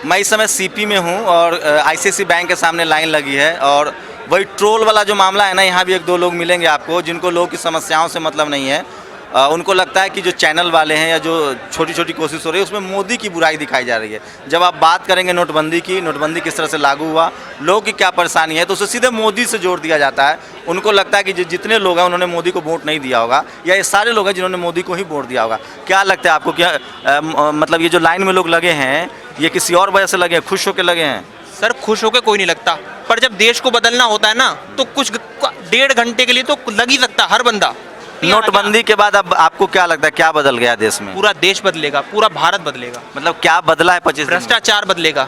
मैं इस समय सीपी में हूँ और आईसीआईसीआई बैंक के सामने लाइन लगी है और वही ट्रोल वाला जो मामला है ना, यहाँ भी एक दो लोग मिलेंगे आपको जिनको लोगों की समस्याओं से मतलब नहीं है। उनको लगता है कि जो चैनल वाले हैं या जो छोटी छोटी कोशिश हो रही है उसमें मोदी की बुराई दिखाई जा रही है। जब आप बात करेंगे नोटबंदी की, नोटबंदी किस तरह से लागू हुआ, लोगों की क्या परेशानी है, तो उसे सीधे मोदी से जोड़ दिया जाता है। उनको लगता है कि जितने लोग हैं उन्होंने मोदी को वोट नहीं दिया होगा या ये सारे लोग हैं जिन्होंने मोदी को ही वोट दिया होगा। क्या लगता है आपको, क्या मतलब ये जो लाइन में लोग लगे हैं ये किसी और वजह से लगे हैं, खुश होकर लगे हैं? सर खुश होकर कोई नहीं लगता, पर जब देश को बदलना होता है ना तो कुछ 1.5 घंटे के लिए तो लग ही सकता हर बंदा। नोटबंदी के बाद अब आपको क्या लगता है क्या बदल गया देश में? पूरा देश बदलेगा, पूरा भारत बदलेगा। मतलब क्या बदला है 25 दिन में? भ्रष्टाचार बदलेगा।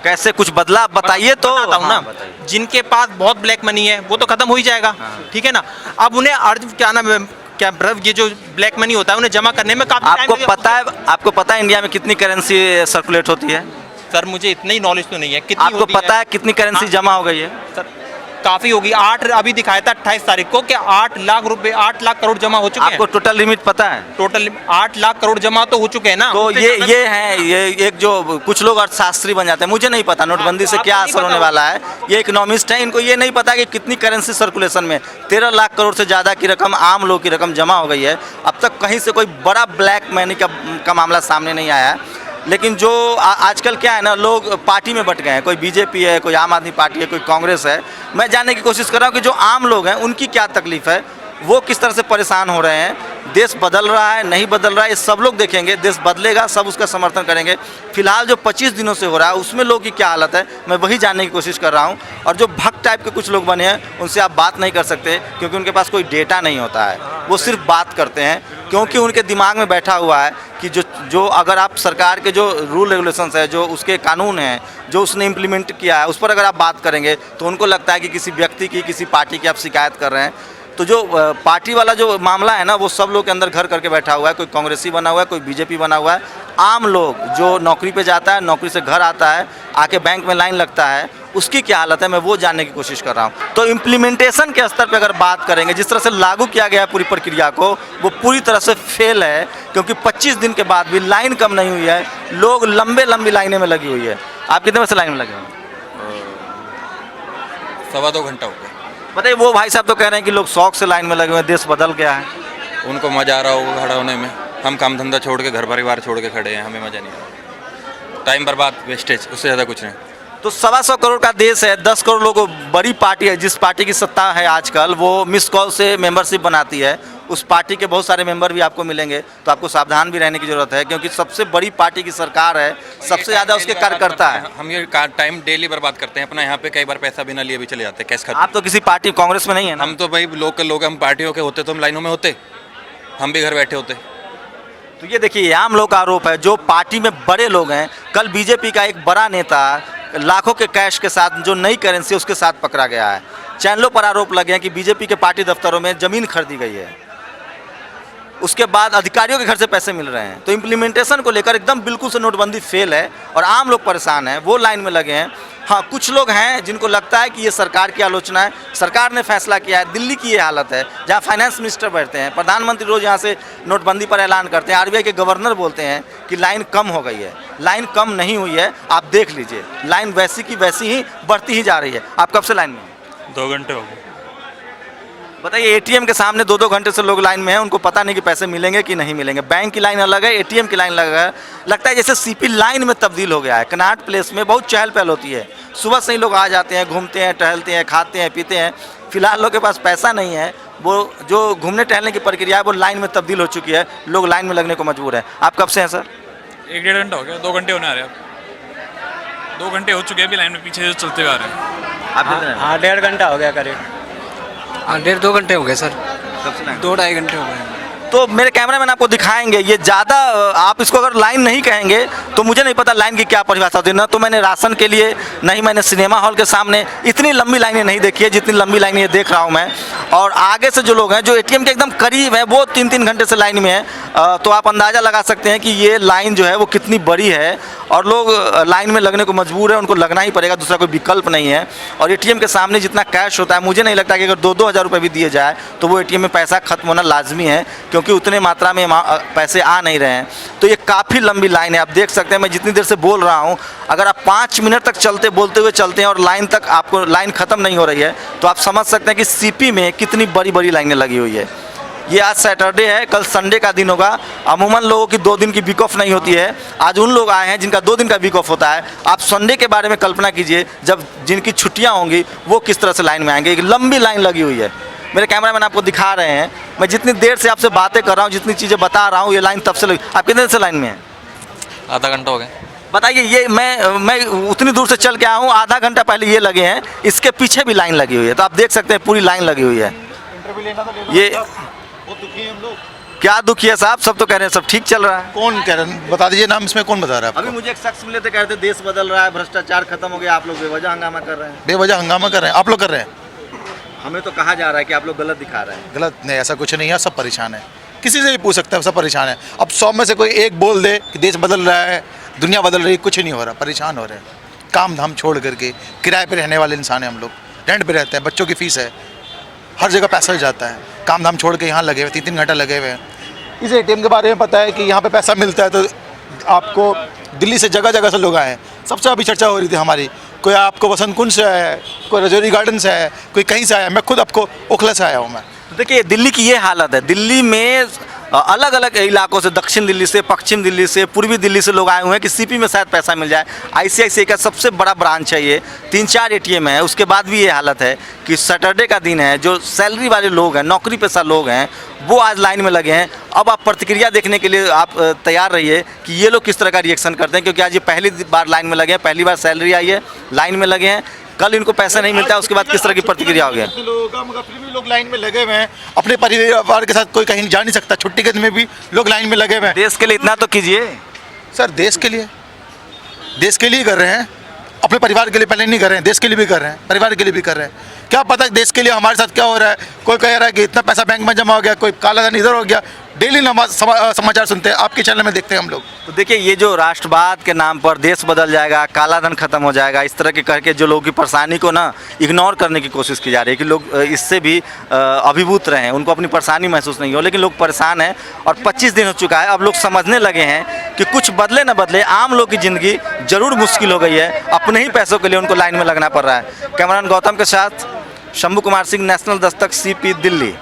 कैसे कुछ बदला आप बताइए तो। बताता हूँ ना, जिनके पास बहुत ब्लैक मनी है वो तो खत्म हो ही जाएगा, ठीक है ना। अब उन्हें अर्ज क्या नाम है, क्या ये जो ब्लैक मनी होता है उन्हें जमा करने में काफी आपको पता है इंडिया में कितनी करेंसी सर्कुलेट होती है? सर मुझे इतना ही नॉलेज तो नहीं है। कितनी आपको पता है कितनी करेंसी जमा हो गई है? सर काफी होगी। 8 अभी दिखाया था 28 तारीख को कि 8 लाख रुपए, 8 लाख करोड़ जमा हो चुके हैं। आपको टोटल लिमिट पता है? टोटल 8 लाख करोड़ जमा तो हो चुके हैं ना। तो ये है, ये एक जो कुछ लोग अर्थशास्त्री बन जाते हैं, मुझे नहीं पता नोटबंदी से क्या असर होने वाला है। ये इकोनॉमिस्ट है, इनको ये नहीं पता कि कितनी करेंसी सर्कुलेशन में 13 लाख करोड़ से ज़्यादा की रकम, आम लोग की रकम जमा हो गई है। अब तक कहीं से कोई बड़ा ब्लैक मनी का मामला सामने नहीं आया है। लेकिन जो आजकल क्या है ना, लोग पार्टी में बट गए हैं, कोई बीजेपी है, कोई आम आदमी पार्टी है, कोई कांग्रेस है। मैं जानने की कोशिश कर रहा हूँ कि जो आम लोग हैं उनकी क्या तकलीफ़ है, वो किस तरह से परेशान हो रहे हैं। देश बदल रहा है नहीं बदल रहा है ये सब लोग देखेंगे, देश बदलेगा सब उसका समर्थन करेंगे। फिलहाल जो 25 दिनों से हो रहा है उसमें लोगों की क्या हालत है, मैं वही जानने की कोशिश कर रहा हूँ। और जो भक्त टाइप के कुछ लोग बने हैं उनसे आप बात नहीं कर सकते क्योंकि उनके पास कोई डेटा नहीं होता है, वो सिर्फ बात करते हैं क्योंकि उनके दिमाग में बैठा हुआ है कि जो अगर आप सरकार के जो रूल रेगुलेशंस है, जो उसके कानून हैं, जो उसने इम्प्लीमेंट किया है, उस पर अगर आप बात करेंगे तो उनको लगता है कि किसी व्यक्ति की, किसी पार्टी की आप शिकायत कर रहे हैं। तो जो पार्टी वाला जो मामला है ना, वो सब लोग के अंदर घर करके बैठा हुआ है। कोई कांग्रेसी बना हुआ है, कोई बीजेपी बना हुआ है। आम लोग जो नौकरी पे जाता है, नौकरी से घर आता है, आके बैंक में लाइन लगता है, उसकी क्या हालत है, मैं वो जानने की कोशिश कर रहा हूँ। तो इम्प्लीमेंटेशन के स्तर पे अगर बात करेंगे, जिस तरह से लागू किया गया है पूरी प्रक्रिया को, वो पूरी तरह से फेल है क्योंकि 25 दिन के बाद भी लाइन कम नहीं हुई है। लोग लंबी लाइनें में लगी हुई है। आप कितने बजे से लाइन में लगे हैं? 2.25 घंटा हो गया। बताइए, वो भाई साहब तो कह रहे हैं कि लोग शौक से लाइन में लगे हुए हैं, देश बदल गया है। उनको मज़ा आ रहा होगा खड़ा होने में। हम काम धंधा छोड़ के, घर परिवार छोड़ के खड़े हैं, हमें मज़ा नहीं आ रहा। टाइम बर्बाद, वेस्टेज, उससे ज़्यादा कुछ नहीं। तो 125 करोड़ का देश है, 10 करोड़ लोगों को बड़ी पार्टी है, जिस पार्टी की सत्ता है आजकल, वो मिस कॉल से मेंबरशिप बनाती है। उस पार्टी के बहुत सारे मेंबर भी आपको मिलेंगे, तो आपको सावधान भी रहने की ज़रूरत है क्योंकि सबसे बड़ी पार्टी की सरकार है, सबसे ज़्यादा उसके कार्यकर्ता है। हम ये टाइम डेली बर्बाद करते हैं अपना। यहाँ पे कई बार पैसा बिना लिए भी चले जाते हैं, कैश खाते। आप तो किसी पार्टी कांग्रेस में नहीं है ना? हम तो भाई लोकल लोग, हम पार्टियों के होते तो हम लाइनों में होते, हम भी घर बैठे होते। तो ये देखिए, आम लोग का आरोप है, जो पार्टी में बड़े लोग हैं। कल बीजेपी का एक बड़ा नेता लाखों के कैश के साथ, जो नई करेंसी उसके साथ पकड़ा गया है। चैनलों पर आरोप लगे हैं कि बीजेपी के पार्टी दफ्तरों में ज़मीन खरीदी गई है, उसके बाद अधिकारियों के घर से पैसे मिल रहे हैं। तो इम्प्लीमेंटेशन को लेकर एकदम बिल्कुल से नोटबंदी फेल है और आम लोग परेशान हैं, वो लाइन में लगे हैं। हाँ, कुछ लोग हैं जिनको लगता है कि ये सरकार की आलोचना है, सरकार ने फैसला किया है। दिल्ली की ये हालत है जहाँ फाइनेंस मिनिस्टर बैठते हैं, प्रधानमंत्री रोज़ यहाँ से नोटबंदी पर ऐलान करते हैं, आरबीआई के गवर्नर बोलते हैं कि लाइन कम हो गई है। लाइन कम नहीं हुई है, आप देख लीजिए, लाइन वैसी की वैसी ही बढ़ती ही जा रही है। आप कब से लाइन में हैं? 2 घंटे हो गए। बताइए, एटीएम के सामने 2-2 घंटे से लोग लाइन में हैं, उनको पता नहीं कि पैसे मिलेंगे कि नहीं मिलेंगे। बैंक की लाइन अलग है, एटीएम की लाइन अलग है। लगता है जैसे सीपी लाइन में तब्दील हो गया है। कनॉट प्लेस में बहुत चहल पहल होती है, सुबह से ही लोग आ जाते हैं, घूमते हैं, टहलते हैं, खाते हैं, पीते हैं। फिलहाल लोग के पास पैसा नहीं है, वो जो घूमने टहलने की प्रक्रिया है वो लाइन में तब्दील हो चुकी है। लोग लाइन में लगने को मजबूर हैं। आप कब से हैं सर? 1-1.5 घंटा हो गया, 2 घंटे होने आ रहे हैं। 2 घंटे हो चुके हैं, अभी लाइन में पीछे से चलते हुए आ रहे हैं। आप कितने हैं? हाँ 1.5 घंटा हो गया करीब। हाँ 1.5-2 घंटे हो गए सर। कब से लाइन? 2-2.5 घंटे हो गए। तो मेरे कैमरामैन आपको दिखाएंगे। ये ज़्यादा आप इसको अगर लाइन नहीं कहेंगे तो मुझे नहीं पता लाइन की क्या परिभाषा होती है। ना तो मैंने राशन के लिए, नहीं मैंने सिनेमा हॉल के सामने इतनी लंबी लाइनें नहीं देखी है जितनी लंबी लाइनें ये देख रहा हूँ मैं। और आगे से जो लोग हैं जो एटीएम के एकदम करीब हैं वो 3-3 घंटे से लाइन में है। तो आप अंदाज़ा लगा सकते हैं कि ये लाइन जो है वो कितनी बड़ी है। और लोग लाइन में लगने को मजबूर है, उनको लगना ही पड़ेगा, दूसरा कोई विकल्प नहीं है। और एटीएम के सामने जितना कैश होता है, मुझे नहीं लगता कि अगर 2-2 हज़ार रुपये भी दिए जाए तो वो एटीएम में पैसा खत्म होना लाजमी है, क्योंकि उतने मात्रा में पैसे आ नहीं रहे हैं। तो ये काफ़ी लंबी लाइन है, आप देख सकते हैं। मैं जितनी देर से बोल रहा हूँ, अगर आप 5 मिनट तक बोलते हुए चलते हैं और लाइन तक आपको लाइन ख़त्म नहीं हो रही है, तो आप समझ सकते हैं कि सीपी में कितनी बड़ी बड़ी लाइनें लगी हुई है। ये आज सैटरडे है, कल संडे का दिन होगा। अमूमन लोगों की 2 दिन की वीक ऑफ नहीं होती है। आज उन लोग आए हैं जिनका 2 दिन का वीक ऑफ होता है। आप संडे के बारे में कल्पना कीजिए, जब जिनकी छुट्टियां होंगी वो किस तरह से लाइन में आएंगे। एक लंबी लाइन लगी हुई है। मेरे कैमरामैन आपको दिखा रहे हैं। मैं जितनी देर से आपसे बातें कर रहा हूँ, जितनी चीज़ें बता रहा हूँ, ये लाइन तब से लगी। आप कितने देर से लाइन में हैं? आधा घंटा हो गया। बताइए, ये मैं उतनी दूर से चल के आया हूँ, आधा घंटा पहले ये लगे हैं, इसके पीछे भी लाइन लगी हुई है। तो आप देख सकते हैं पूरी लाइन लगी हुई है। ये क्या दुखी है साहब? सब तो कह रहे हैं सब ठीक चल रहा है। कौन कह रहे हैं? बता दीजिए नाम, इसमें कौन बता रहा है अभी आपको? मुझे एक शख्स मिले थे, कह रहे थे देश बदल रहा है, भ्रष्टाचार खत्म हो गया, आप लोग बेवजह हंगामा कर रहे हैं। बेवजह हंगामा कर रहे हैं आप लोग, कर रहे हैं। हमें तो कहा जा रहा है कि आप लोग गलत दिखा रहे हैं। गलत नहीं, ऐसा कुछ नहीं है, सब परेशान है। किसी से भी पूछ सकते हैं, सब परेशान है। अब 100 में से कोई एक बोल दे कि देश बदल रहा है, दुनिया बदल रही है, कुछ नहीं हो रहा। परेशान हो रहे हैं, काम धाम छोड़ करके। किराए पे रहने वाले इंसान हैं हम लोग, रेंट पे रहते हैं, बच्चों की फीस है, हर जगह पैसा जाता है। काम धाम छोड़ के यहाँ लगे हुए 3-3 घंटा लगे हुए हैं। इस एटीएम के बारे में पता है कि यहाँ पे पैसा मिलता है, तो आपको दिल्ली से जगह जगह से लोग आए हैं। सबसे अभी चर्चा हो रही थी हमारी, कोई आपको वसंत कुंज से आया है, कोई रजौरी गार्डन से आया है, कोई कहीं से आया है। मैं खुद आपको ओखला से आया हूँ मैं। देखिए, दिल्ली की ये हालत है। दिल्ली में अलग अलग इलाकों से, दक्षिण दिल्ली से, पश्चिम दिल्ली से, पूर्वी दिल्ली से लोग आए हुए हैं कि सीपी में शायद पैसा मिल जाए। आईसीआईसीआई का सबसे बड़ा ब्रांच है ये, 3-4 एटीएम है। उसके बाद भी ये हालत है कि सैटरडे का दिन है, जो सैलरी वाले लोग हैं, नौकरी पेशा लोग हैं, वो आज लाइन में लगे हैं। अब आप प्रतिक्रिया देखने के लिए आप तैयार रहिए कि ये लोग किस तरह का रिएक्शन करते हैं, क्योंकि आज ये पहली बार लाइन में लगे हैं, पहली बार सैलरी आई है, लाइन में लगे हैं। कल इनको पैसा नहीं मिलता है, उसके बाद किस तरह की प्रतिक्रिया हो गया। मगर फिर भी लोग लाइन में लगे हुए हैं, अपने परिवार के साथ कोई कहीं जा नहीं सकता। छुट्टी के दिन में भी लोग लाइन में लगे हुए हैं। देश के लिए इतना तो कीजिए सर, देश के लिए कर रहे हैं। अपने परिवार के लिए पहले नहीं कर रहे हैं, देश के लिए भी कर रहे हैं, परिवार के लिए भी कर रहे हैं। क्या पता है देश के लिए हमारे साथ क्या हो रहा है। कोई कह रहा है कि इतना पैसा बैंक में जमा हो गया, कोई काला धन इधर हो गया। डेली समाचार सुनते हैं, आपके चैनल में देखते हैं हम लोग। तो देखिए, ये जो राष्ट्रवाद के नाम पर देश बदल जाएगा, काला धन खत्म हो जाएगा, इस तरह के करके जो लोगों की परेशानी को ना इग्नोर करने की कोशिश की जा रही है कि लोग इससे भी अभिभूत रहें, उनको अपनी परेशानी महसूस नहीं हो। लेकिन लोग परेशान हैं और 25 दिन हो चुका है। अब लोग समझने लगे हैं कि कुछ बदले न बदले, आम लोग की ज़िंदगी ज़रूर मुश्किल हो गई है। अपने ही पैसों के लिए उनको लाइन में लगना पड़ रहा है। कैमरामैन गौतम के साथ शंभू कुमार सिंह, नेशनल दस्तक, सीपी, दिल्ली।